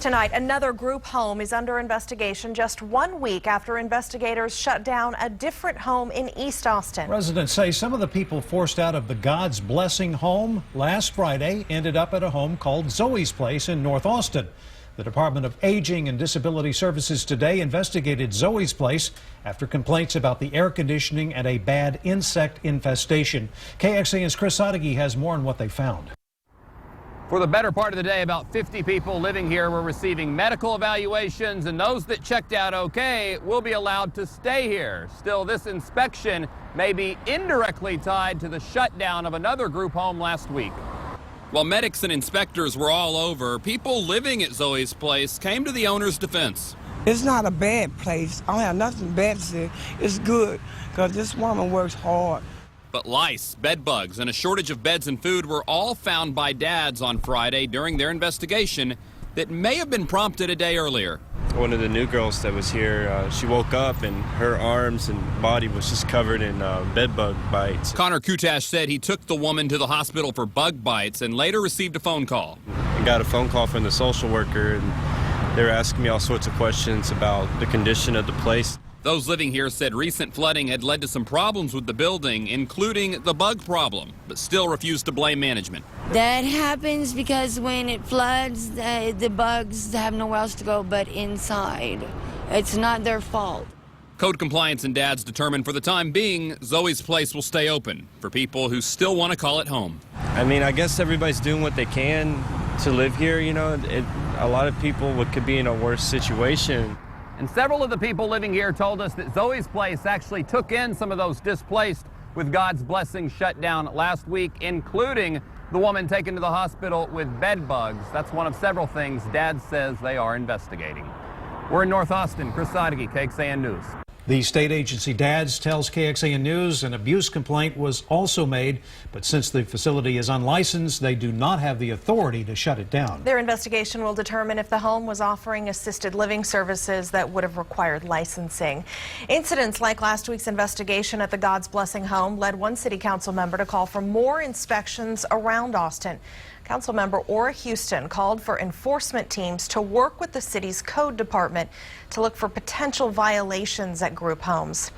tonight, another group home is under investigation just 1 week after investigators shut down a different home in East Austin. Residents say some of the people forced out of the God's Blessing home last Friday ended up at a home called Zoe's Place in North Austin. The Department of Aging and Disability Services today investigated Zoe's Place after complaints about the air conditioning and a bad insect infestation. KXAN's Chris Sadeghi has more on what they found. For the better part of the day, about 50 people living here were receiving medical evaluations, and those that checked out okay will be allowed to stay here. Still, this inspection may be indirectly tied to the shutdown of another group home last week. While medics and inspectors were all over, people living at Zoe's Place came to the owner's defense. It's not a bad place. I don't have nothing bad to say. It's good because this woman works hard. But lice, bed bugs, and a shortage of beds and food were all found by DADS on Friday during their investigation that may have been prompted a day earlier. One of the new girls that was here, she woke up and her arms and body was just covered in bed bug bites. Connor Kutash said he took the woman to the hospital for bug bites and later received a phone call. I got a phone call from the social worker, and they were asking me all sorts of questions about the condition of the place. Those living here said recent flooding had led to some problems with the building, including the bug problem, but still refused to blame management. That happens because when it floods, the bugs have nowhere else to go but inside. It's not their fault. Code compliance and DADS determined for the time being, Zoe's Place will stay open for people who still want to call it home. I mean, I guess everybody's doing what they can to live here. You know, a lot of people could be in a worse situation. And several of the people living here told us that Zoe's Place actually took in some of those displaced with God's Blessing shut down last week, including the woman taken to the hospital with bed bugs. That's one of several things DADS says they are investigating. We're in North Austin. Chris Sadeghi, KXAN News. The state agency DADS tells KXAN News an abuse complaint was also made, but since the facility is unlicensed, they do not have the authority to shut it down. Their investigation will determine if the home was offering assisted living services that would have required licensing. Incidents like last week's investigation at the God's Blessing home led one city council member to call for more inspections around Austin. Councilmember Ora Houston called for enforcement teams to work with the city's code department to look for potential violations at group homes.